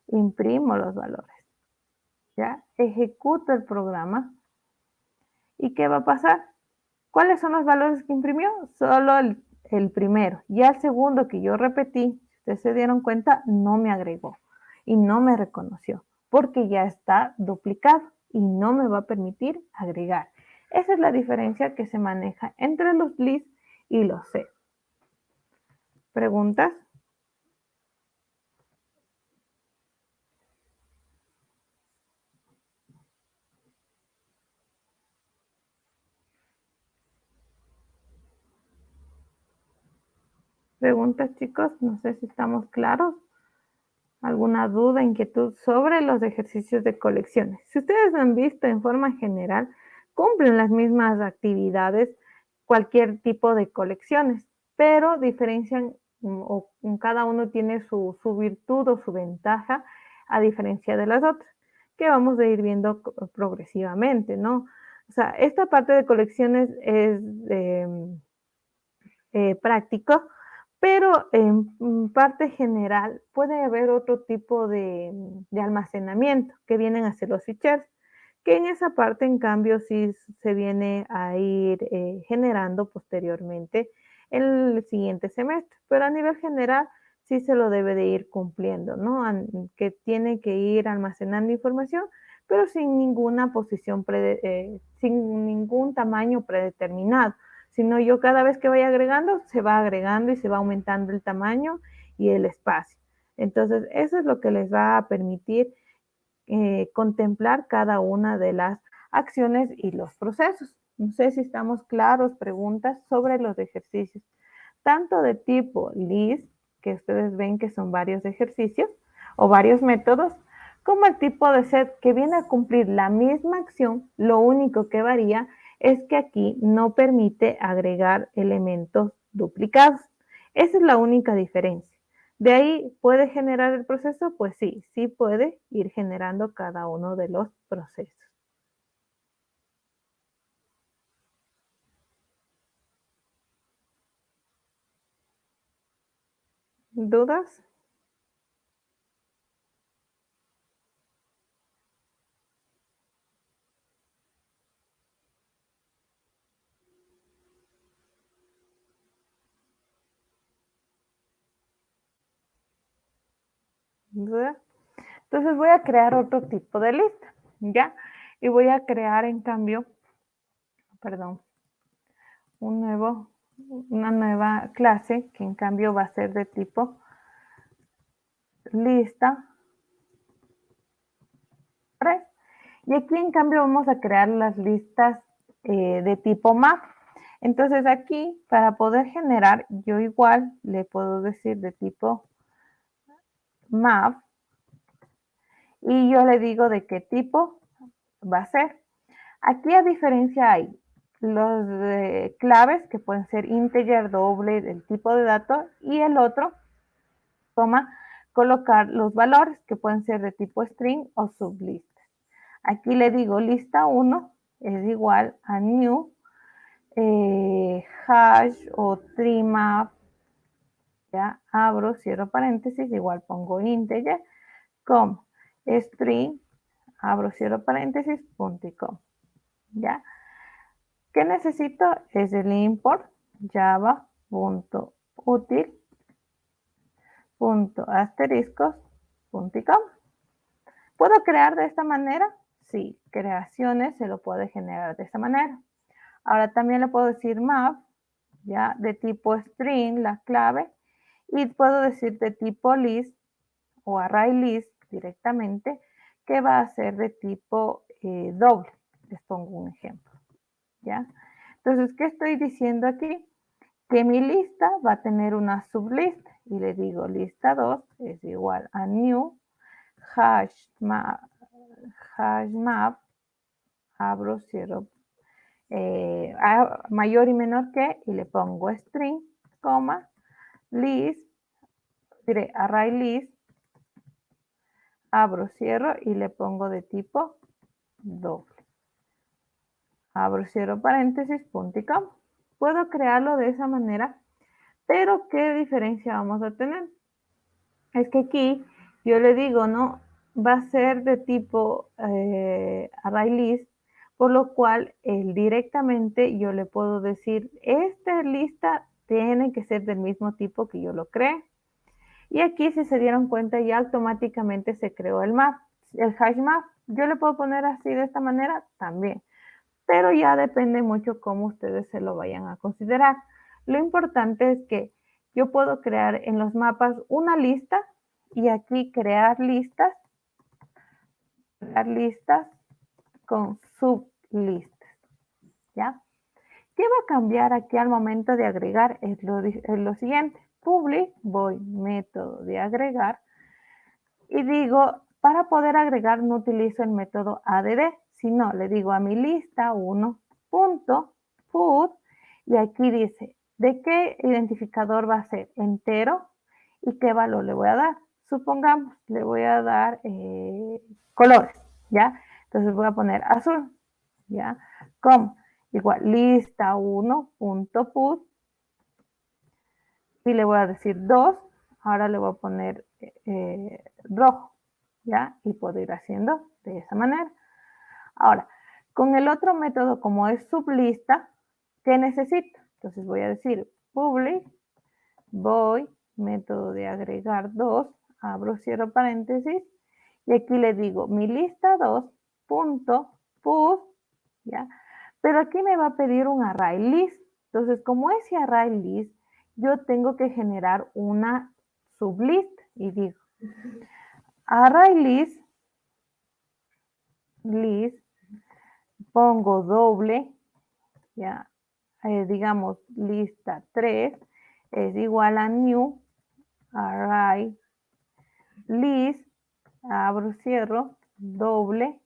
imprimo los valores. ¿Ya? Ejecuto el programa. ¿Y qué va a pasar? ¿Cuáles son los valores que imprimió? Solo el primero. Ya el segundo que yo repetí, si ustedes se dieron cuenta, no me agregó y no me reconoció porque ya está duplicado y no me va a permitir agregar. Esa es la diferencia que se maneja entre los list y los set. ¿Preguntas? ¿Preguntas, chicos? No sé si estamos claros. ¿Alguna duda, inquietud sobre los ejercicios de colecciones? Si ustedes han visto en forma general, cumplen las mismas actividades cualquier tipo de colecciones, pero diferencian o cada uno tiene su virtud o su ventaja a diferencia de las otras, que vamos a ir viendo progresivamente, ¿no? O sea, esta parte de colecciones es práctico, pero en parte general puede haber otro tipo de almacenamiento que vienen a ser los ficheros, que en esa parte en cambio sí se viene a ir generando posteriormente en el siguiente semestre, pero a nivel general sí se lo debe de ir cumpliendo, ¿no? Que tiene que ir almacenando información, pero sin ninguna posición, sin ningún tamaño predeterminado, sino yo cada vez que vaya agregando, se va agregando y se va aumentando el tamaño y el espacio. Entonces, eso es lo que les va a permitir contemplar cada una de las acciones y los procesos. No sé si estamos claros, preguntas sobre los ejercicios, tanto de tipo list, que ustedes ven que son varios ejercicios o varios métodos, como el tipo de set que viene a cumplir la misma acción, lo único que varía es que aquí no permite agregar elementos duplicados. Esa es la única diferencia. De ahí, ¿puede generar el proceso? Pues sí, sí puede ir generando cada uno de los procesos. ¿Dudas? ¿Dudas? Entonces voy a crear otro tipo de lista, ¿ya? Y voy a crear en cambio, perdón, una nueva clase que en cambio va a ser de tipo lista 3. Y aquí en cambio vamos a crear las listas de tipo map. Entonces aquí para poder generar yo igual le puedo decir de tipo map y yo le digo de qué tipo va a ser. Aquí a diferencia hay los claves que pueden ser integer, doble, del tipo de dato y el otro toma colocar los valores que pueden ser de tipo string o sublist. Aquí le digo lista 1 es igual a new hash o trimap, ya abro, cierro paréntesis, igual pongo integer, com, string, abro, cierro paréntesis, punto y com, ya. ¿Qué necesito? Es el import java.util.asteriscos.com. ¿Puedo crear de esta manera? Sí, creaciones se lo puede generar de esta manera. Ahora también le puedo decir map, ya, de tipo string, la clave, y puedo decir de tipo list o array list directamente, que va a ser de tipo doble. Les pongo un ejemplo, ¿ya? Entonces, ¿qué estoy diciendo aquí? Que mi lista va a tener una sublista y le digo lista 2 es igual a new hash map, abro, cierro, mayor y menor que, y le pongo string, coma, list, diré array list, abro, cierro y le pongo de tipo doble. Abro, cierro paréntesis, punto y coma. Puedo crearlo de esa manera, pero ¿qué diferencia vamos a tener? Es que aquí yo le digo, ¿no? Va a ser de tipo array list, por lo cual directamente yo le puedo decir, esta lista tiene que ser del mismo tipo que yo lo creé. Y aquí, si se dieron cuenta, ya automáticamente se creó el map, el hash map. Yo le puedo poner así de esta manera también, pero ya depende mucho cómo ustedes se lo vayan a considerar. Lo importante es que yo puedo crear en los mapas una lista y aquí crear listas con sublistas, ¿ya? ¿Qué va a cambiar aquí al momento de agregar? Es lo siguiente. Public, voy método de agregar y digo, para poder agregar no utilizo el método add, sino le digo a mi lista 1.put y aquí dice, ¿de qué identificador va a ser? Entero y qué valor le voy a dar. Supongamos, le voy a dar colores, ¿ya? Entonces voy a poner azul, ¿ya? Como igual lista 1.put y le voy a decir 2, ahora le voy a poner rojo, ¿ya? Y puedo ir haciendo de esa manera. Ahora, con el otro método, como es sublista, ¿qué necesito? Entonces voy a decir public, voy, método de agregar 2, abro, cierro paréntesis, y aquí le digo mi lista 2 punto put, ¿ya? Pero aquí me va a pedir un array list. Entonces, como ese array list, yo tengo que generar una sublist y digo array list, pongo doble, ya, digamos lista 3 es igual a new array list, abro, cierro, doble,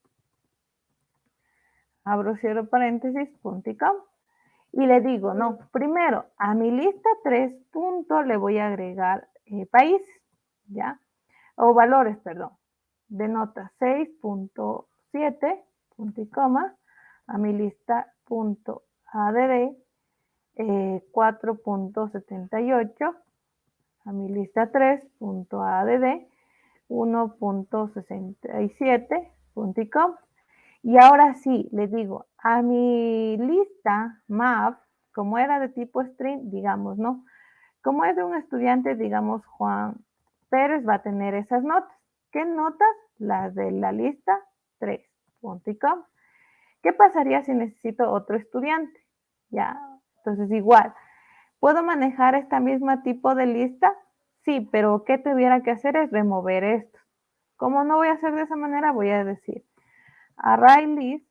abro cierro paréntesis, punto y coma. Y le digo, no, primero a mi lista 3 puntos le voy a agregar países, ¿ya? O valores, perdón. De nota 6.7, punto y coma, a mi lista punto ADD 4.78, a mi lista 3 punto ADD 1.67, punto y coma. Y ahora sí, le digo, a mi lista map, como era de tipo string, digamos, ¿no? Como es de un estudiante, digamos, Juan Pérez va a tener esas notas. ¿Qué notas? Las de la lista 3, punto y coma. ¿Qué pasaría si necesito otro estudiante? Ya, entonces igual, ¿puedo manejar esta misma tipo de lista? Sí, pero ¿qué tuviera que hacer es remover esto? Como no voy a hacer de esa manera, voy a decir array list,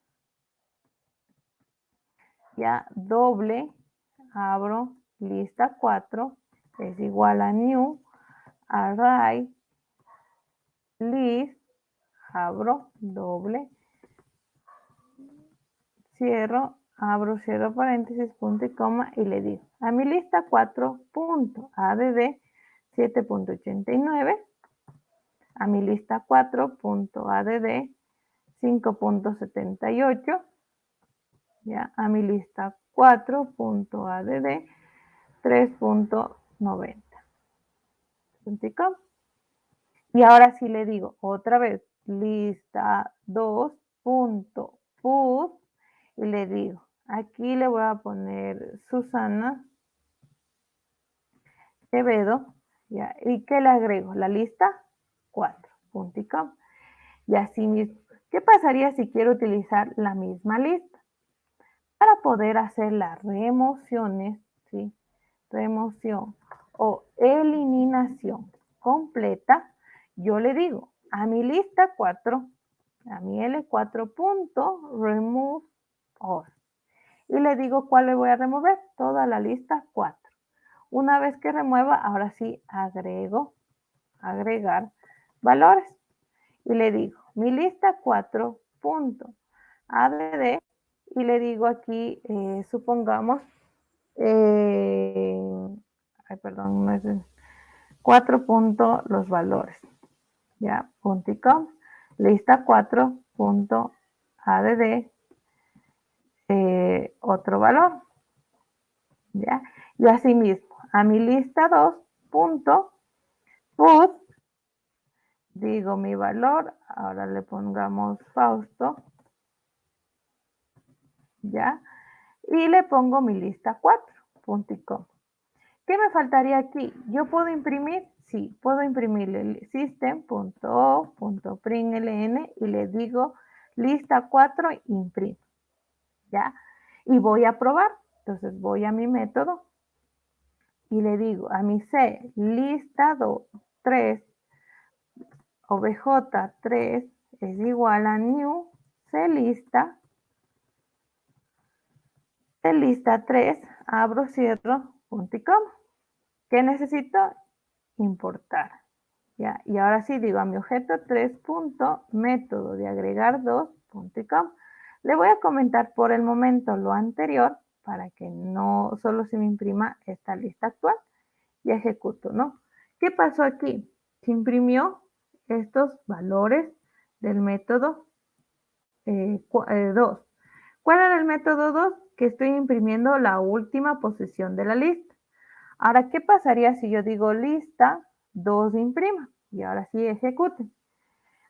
ya doble, abro lista 4, es igual a new, array list, abro doble, cierro, abro, cierro paréntesis, punto y coma, y le digo a mi lista 4.add 7.89, a mi lista 4.add 5.78, ya, a mi lista 4.add 3.90. Punto y coma. Y ahora sí le digo otra vez, lista 2.put, y le digo, aquí le voy a poner Susana Quevedo, ¿ya? ¿Y qué le agrego? La lista 4, punto y coma. Y así mismo, ¿qué pasaría si quiero utilizar la misma lista? Para poder hacer las remociones, ¿sí? Remoción o eliminación completa, yo le digo a mi lista 4, a mi L4 punto remove all. Y le digo cuál le voy a remover, toda la lista 4. Una vez que remueva, ahora sí agrego, agregar valores. Y le digo mi lista 4 punto add, y le digo aquí, supongamos, ay, perdón, no es 4 punto los valores, ya, punto y com, lista 4 punto add, otro valor, ya, y así mismo, a mi lista 2 punto put, digo mi valor, ahora le pongamos Fausto, ya, y le pongo mi lista 4, punto y com. ¿Qué me faltaría aquí? ¿Yo puedo imprimir? Sí, puedo imprimir el system.o.println y le digo lista 4, imprimo, ¿ya? Y voy a probar. Entonces voy a mi método y le digo a mi C, lista 3, obj3 es igual a new C lista 3, abro, cierro, punto y coma. ¿Qué necesito? Importar. ¿Ya? Y ahora sí digo a mi objeto 3 punto, método de agregar 2, punto y coma. Le voy a comentar por el momento lo anterior para que no solo se me imprima esta lista actual y ejecuto, ¿no? ¿Qué pasó aquí? Se imprimió estos valores del método 2. ¿Cuál era el método 2? Que estoy imprimiendo la última posición de la lista. Ahora, ¿qué pasaría si yo digo lista 2 imprima? Y ahora sí ejecuten.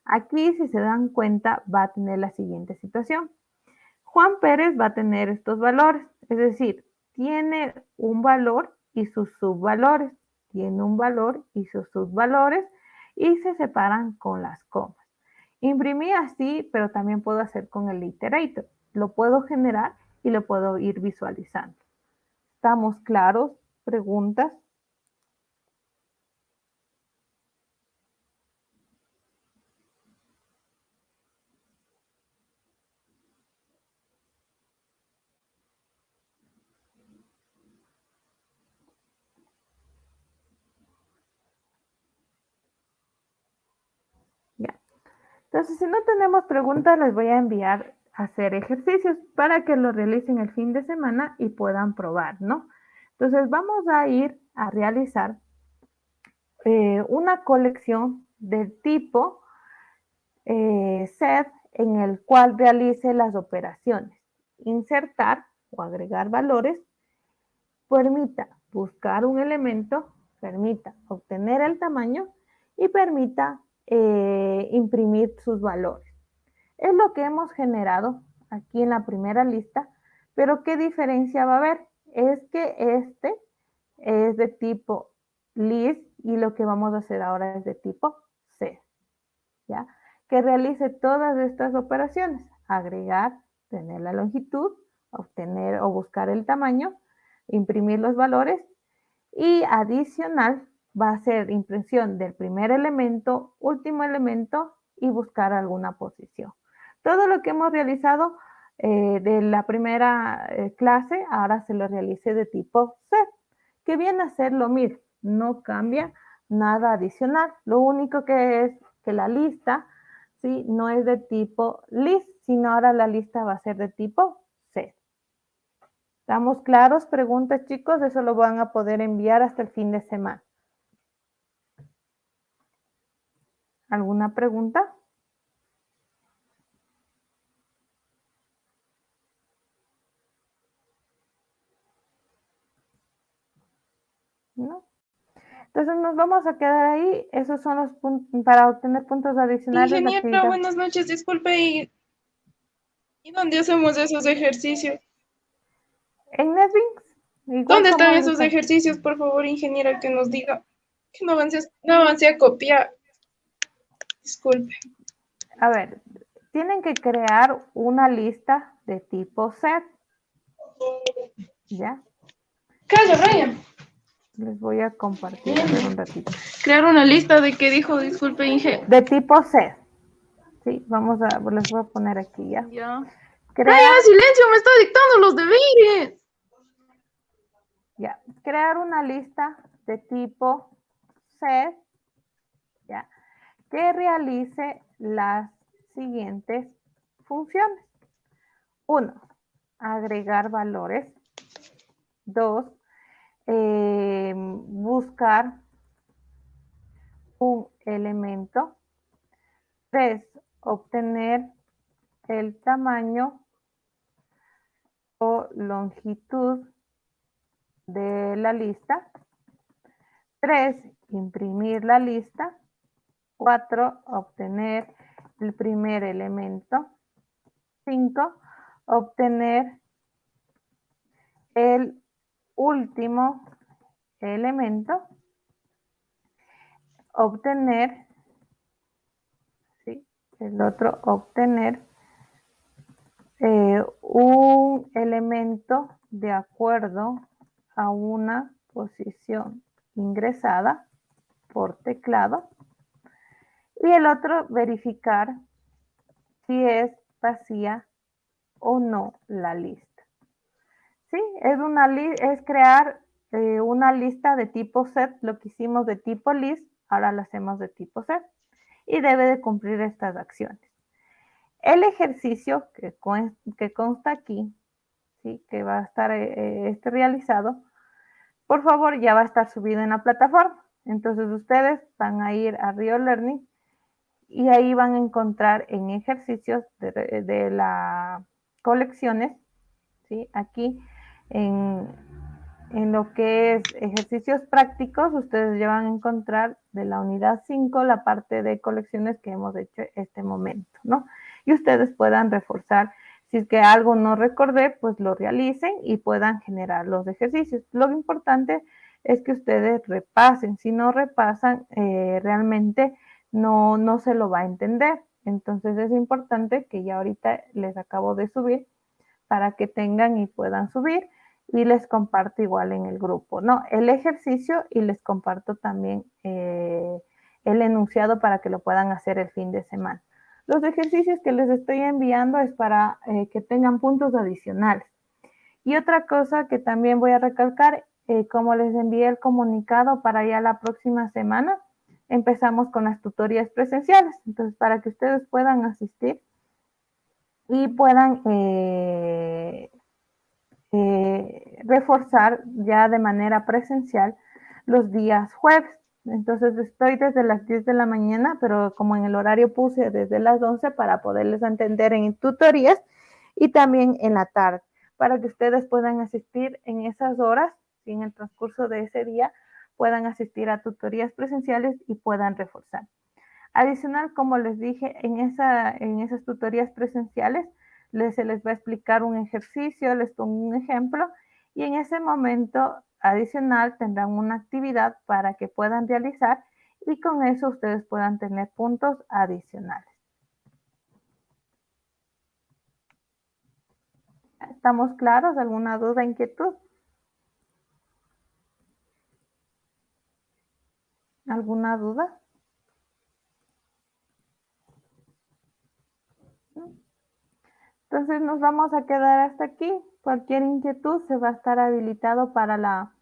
Aquí, si se dan cuenta, va a tener la siguiente situación. Juan Pérez va a tener estos valores, es decir, tiene un valor y sus subvalores, tiene un valor y sus subvalores, y se separan con las comas. Imprimí así, pero también puedo hacer con el iterator. Lo puedo generar y lo puedo ir visualizando. ¿Estamos claros? ¿Preguntas? Ya. Entonces, si no tenemos preguntas, les voy a enviar hacer ejercicios para que lo realicen el fin de semana y puedan probar, ¿no? Entonces vamos a ir a realizar una colección del tipo set en el cual realice las operaciones, insertar o agregar valores, permita buscar un elemento, permita obtener el tamaño y permita imprimir sus valores. Es lo que hemos generado aquí en la primera lista, pero ¿qué diferencia va a haber? Es que este es de tipo list y lo que vamos a hacer ahora es de tipo set, ¿ya? Que realice todas estas operaciones, agregar, tener la longitud, obtener o buscar el tamaño, imprimir los valores y adicional va a ser impresión del primer elemento, último elemento y buscar alguna posición. Todo lo que hemos realizado de la primera clase, ahora se lo realice de tipo set, que viene a ser lo mismo, no cambia nada adicional. Lo único que es que la lista, ¿sí? No es de tipo list, sino ahora la lista va a ser de tipo set. ¿Estamos claros? Preguntas, chicos, eso lo van a poder enviar hasta el fin de semana. ¿Alguna pregunta? ¿No? Entonces nos vamos a quedar ahí. Esos son los puntos para obtener puntos adicionales de Ingeniera, actividad. buenas noches, disculpe, ¿y dónde hacemos esos ejercicios? En NetBeans, igual ¿Dónde como están les esos ejercicios? Por favor, ingeniera, que nos diga. Que no avancé a copiar. Disculpe. A ver, tienen que crear una lista de tipo set, ¿ya? Calla, Ryan. Les voy a compartir, a ver un ratito. Crear una lista de qué dijo, disculpe, Inge. De tipo set, ¿sí? Les voy a poner aquí, ¿ya? Ya. Crear, Ryan, silencio, me está dictando los deberes. ya, crear una lista de tipo set, ¿ya? Que realice las siguientes funciones. 1. Agregar valores. 2. Buscar un elemento. 3. Obtener el tamaño o longitud de la lista. 3. Imprimir la lista. 4. Obtener el primer elemento. 5. Obtener el último elemento. Obtener, ¿sí? El otro, obtener un elemento de acuerdo a una posición ingresada por teclado. Y el otro, verificar si es vacía o no la lista. ¿Sí? Es crear una lista de tipo set, lo que hicimos de tipo list, ahora lo hacemos de tipo set. Y debe de cumplir estas acciones. El ejercicio que consta aquí, ¿sí? Que va a estar realizado, por favor, ya va a estar subido en la plataforma. Entonces ustedes van a ir a Rio Learning y ahí van a encontrar en ejercicios de las colecciones, ¿sí? Aquí en lo que es ejercicios prácticos, ustedes ya van a encontrar de la unidad 5 la parte de colecciones que hemos hecho este momento, ¿no? Y ustedes puedan reforzar. Si es que algo no recordé, pues lo realicen y puedan generar los ejercicios. Lo importante es que ustedes repasen. Si no repasan, realmente no se lo va a entender. Entonces es importante que ya ahorita les acabo de subir para que tengan y puedan subir y les comparto igual en el grupo, ¿no? El ejercicio y les comparto también el enunciado para que lo puedan hacer el fin de semana. Los ejercicios que les estoy enviando es para que tengan puntos adicionales. Y otra cosa que también voy a recalcar, como les envié el comunicado para ya la próxima semana, empezamos con las tutorías presenciales. Entonces, para que ustedes puedan asistir, y puedan reforzar ya de manera presencial los días jueves. Entonces estoy desde las 10 de la mañana, pero como en el horario puse desde las 11 para poderles entender en tutorías y también en la tarde, para que ustedes puedan asistir en esas horas y en el transcurso de ese día puedan asistir a tutorías presenciales y puedan reforzar. Adicional, como les dije, en esas tutorías presenciales se les va a explicar un ejercicio, les pongo un ejemplo y en ese momento adicional tendrán una actividad para que puedan realizar y con eso ustedes puedan tener puntos adicionales. ¿Estamos claros? ¿Alguna duda, inquietud? ¿Alguna duda? Entonces nos vamos a quedar hasta aquí. Cualquier inquietud se va a estar habilitado para la